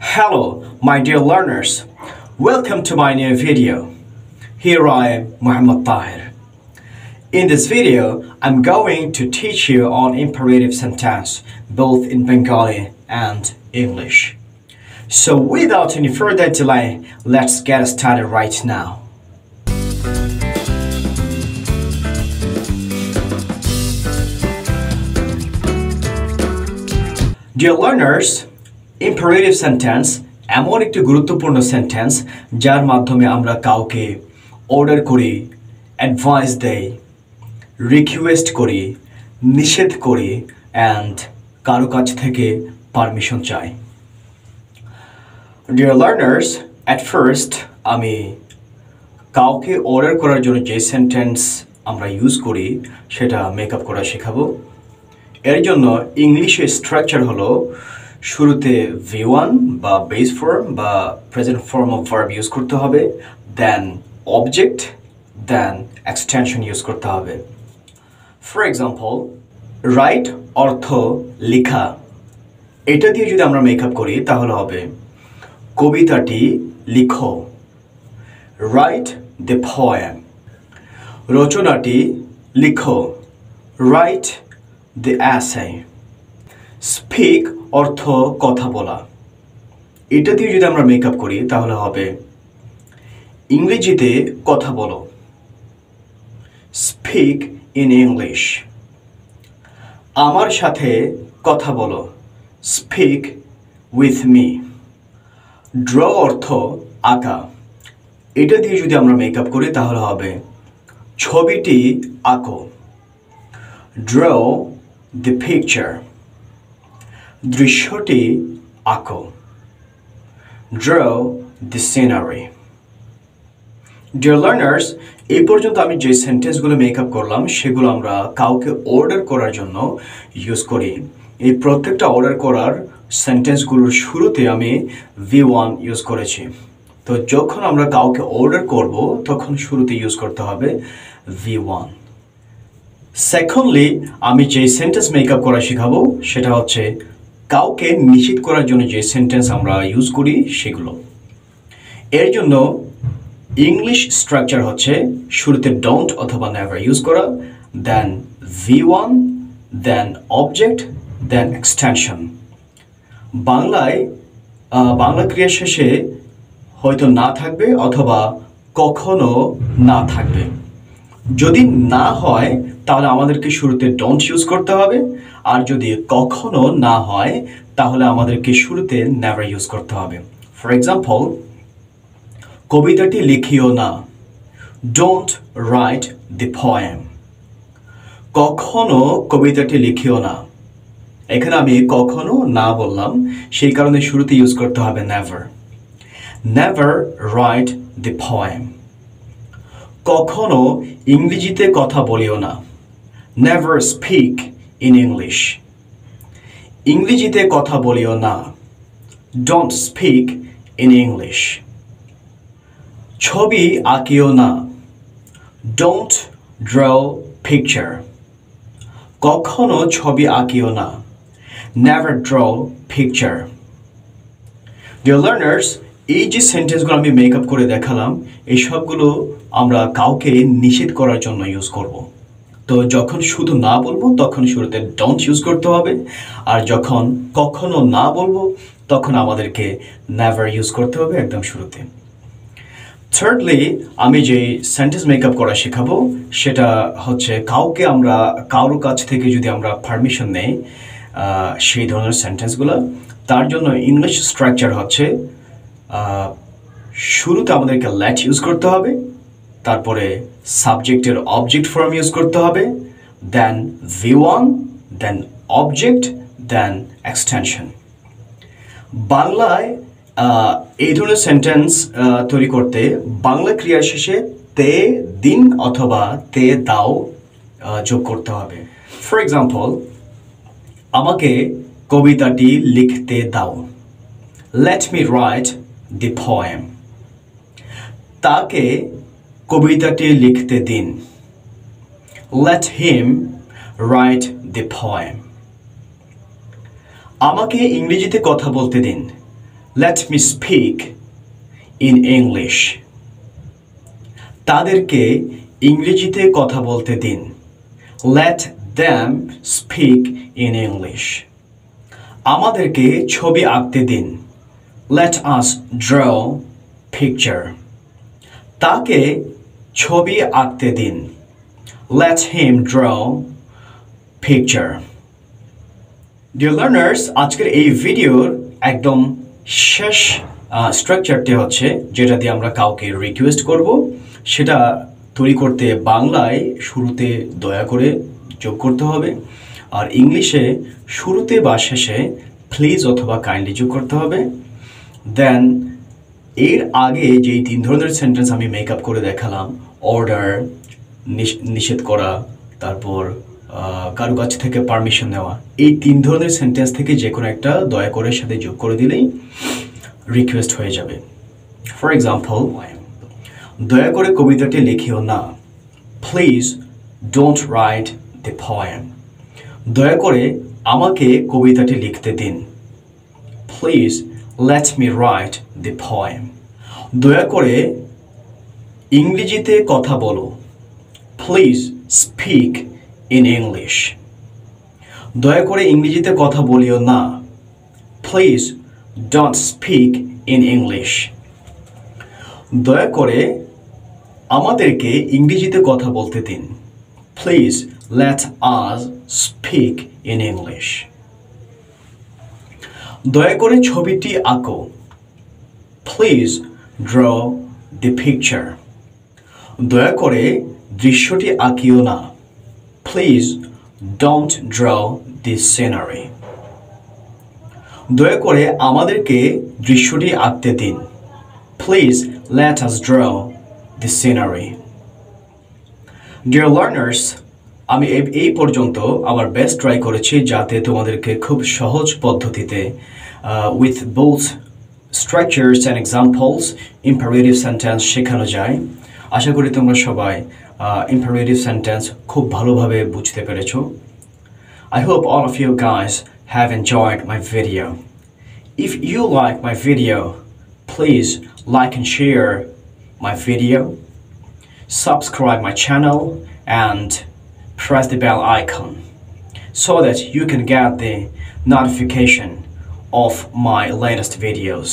Hello, my dear learners. Welcome to my new video. Here I am, Muhammad Tahir. In this video, I'm going to teach you on imperative sentence, both in Bengali and English. So without any further delay, let's get started right now. Dear learners, imperative sentence এমন একটি গুরুত্বপূর্ণ sentence যার মাধ্যমে আমরা কাউকে order করি, advice দেই, request করি, নিষেধ করি and কারো কাছ থেকে পারমিশন চাই। Dear learners, at first আমি কাউকে অর্ডার করার জন্য যে সেন্টেন্স আমরা ইউজ করি সেটা মেকআপ করা শেখাবো। এর জন্য ইংলিশে স্ট্রাকচার হলো শুরুতে V1 বা বেস ফর্ম বা present form of verb use করতে হবে, then object, then extension use করতে হবে। ফর এক্সাম্পল, রাইট অর্থ লেখা, এটা দিয়ে যদি আমরা মেকআপ করি তাহলে হবে কবিতাটি লিখো। রাইট দ্য পোয়েম, রচনাটি লিখো। Right the essay. Speak অর্থ কথা বলা, এটা দিয়ে যদি আমরা মেকআপ করি তাহলে হবে ইংরেজিতে কথা বলো। Speak in English. আমার সাথে কথা বলো। Speak with me. Draw অর্থ আঁকা, এটা দিয়ে যদি আমরা মেকআপ করি তাহলে হবে ছবিটি আঁকো। Draw the picture. দৃশ্যটি আঁকো। Draw the scenery. Dear learners, এই পর্যন্ত আমি যে সেন্টেন্সগুলো মেকআপ করলাম সেগুলো আমরা কাউকে অর্ডার করার জন্য ইউজ করি। এই প্রত্যেকটা অর্ডার করার সেন্টেন্সগুলোর শুরুতে আমি V1 ইউজ করেছি। তো যখন আমরা কাউকে অর্ডার করব তখন শুরুতে ইউজ করতে হবে V1. সেকেন্ডলি, আমি যে সেন্টেন্স মেকআপ করা শেখাবো সেটা হচ্ছে কাউকে নিষেধ করার জন্য যে সেন্টেন্স আমরা ইউজ করি সেগুলো। এর জন্য ইংলিশ স্ট্রাকচার হচ্ছে শুরুতে ডোন্ট অথবা নেভার ইউজ করা, দেন V1, দেন অবজেক্ট, দেন এক্সটেনশন। বাংলায় বাংলা ক্রিয়া শেষে হয়তো না থাকবে অথবা কখনো না থাকবে। যদি না হয় তাহলে আমাদেরকে শুরুতে ডোন্ট ইউজ করতে হবে, আর যদি কখনো না হয় তাহলে আমাদেরকে শুরুতে নেভার ইউজ করতে হবে। ফর এক্সাম্পল, কবিতাটি লিখিও না। Don't write the poem. কখনো কবিতাটি লিখিও না, এখানে আমি কখনো না বললাম, সেই কারণে শুরুতে ইউজ করতে হবে never. Never write the poem. কখনো ইংরেজিতে কথা বলিও না। Never speak in English. ইংরেজিতে কথা বলিও না। Don't speak in English. ছবি আঁকিও না। Don't draw picture. কখনো ছবি আঁকিও না। Never draw picture. Dear learners, এই যে সেন্টেন্সগুলো আমি মেকআপ করে দেখালাম এই সবগুলো আমরা কাউকে নিষেধ করার জন্য ইউজ করব। তো যখন শুধু না বলবো তখন শুরুতে ডোন্ট ইউজ করতে হবে, আর যখন কখনো না বলবো তখন আমাদেরকে নেভার ইউজ করতে হবে একদম শুরুতে। থার্ডলি, আমি যে সেন্টেন্স মেকআপ করা শেখাবো সেটা হচ্ছে কাউকে আমরা কারোর কাছ থেকে যদি আমরা পারমিশন নেই সেই ধরনের সেন্টেন্সগুলো। তার জন্য ইংলিশ স্ট্রাকচার হচ্ছে শুরুতে আমাদেরকে লেট ইউজ করতে হবে, তারপরে সাবজেক্টের অবজেক্ট ফর্ম ইউজ করতে হবে, দেন V1, দেন অবজেক্ট, দেন এক্সটেনশন। বাংলায় এই ধরনের সেন্টেন্স তৈরি করতে বাংলা ক্রিয়া শেষে তে, দিন অথবা তে দাও যোগ করতে হবে। ফর এক্সাম্পল, আমাকে কবিতাটি লিখতে দাও। Let me write the poem. তাকে কবিতাটি লিখতে দিন। Let him write the poem. আমাকে ইংরেজিতে কথা বলতে দিন। Let me speak in English. তাদেরকে ইংরেজিতে কথা বলতে দিন। Let them speak in English. আমাদেরকে ছবি আঁকতে দিন। Let us draw picture. তাকে ছবি আঁকতে দিন। Let him draw picture. Dear learners, আজকের এই ভিডিওর একদম শেষ স্ট্রাকচারটি হচ্ছে যেটা দিয়ে আমরা কাউকে রিকোয়েস্ট করব, সেটা তৈরি করতে বাংলায় শুরুতে দয়া করে যোগ করতে হবে, আর ইংলিশে শুরুতে বা শেষে প্লিজ অথবা কাইন্ডলি যোগ করতে হবে। দেন এর আগে যেই 3 ধরনের সেন্টেন্স আমি মেকআপ করে দেখালাম, অর্ডার, নিষেধ করা, তারপর কারো কাছ থেকে পারমিশন নেওয়া, এই 3 ধরনের সেন্টেন্স থেকে যে কোনো একটা দয়া করে সাথে যোগ করে দিলেই রিকোয়েস্ট হয়ে যাবে। ফর এক্সাম্পল, দয়া করে কবিতাটি লিখিও না। Please don't write the poem. দয়া করে আমাকে কবিতাটি লিখতে দিন। Please let me write the poem. দয়া করে ইংরেজিতে কথা বলো। Please speak in English. দয়া করে ইংরেজিতে কথা বলিও না। Please don't speak in English. দয়া করে আমাদেরকে ইংরেজিতে কথা বলতে দিন। Please let us speak in English. দয়া করে ছবিটি আঁকো। Please draw the picture. দয়া করে দৃশ্যটি আঁকিও না। Please don't draw the scenery. দয়া করে আমাদেরকে দৃশ্যটি আঁকতে দিন। Please let us draw the scenery. Dear learners, আমি এই পর্যন্ত আমার বেস্ট ট্রাই করেছি যাতে তোমাদেরকে খুব সহজ পদ্ধতিতে with both structures and examples imperative sentence শেখানো যায়। আশা করি তোমরা সবাই ইম্পারেটিভ সেন্টেন্স খুব ভালোভাবে বুঝতে পেরেছো। I hope all of you guys have enjoyed my video. If you like my video, please like and share my video, subscribe my channel and press the bell icon so that you can get the notification of my latest videos.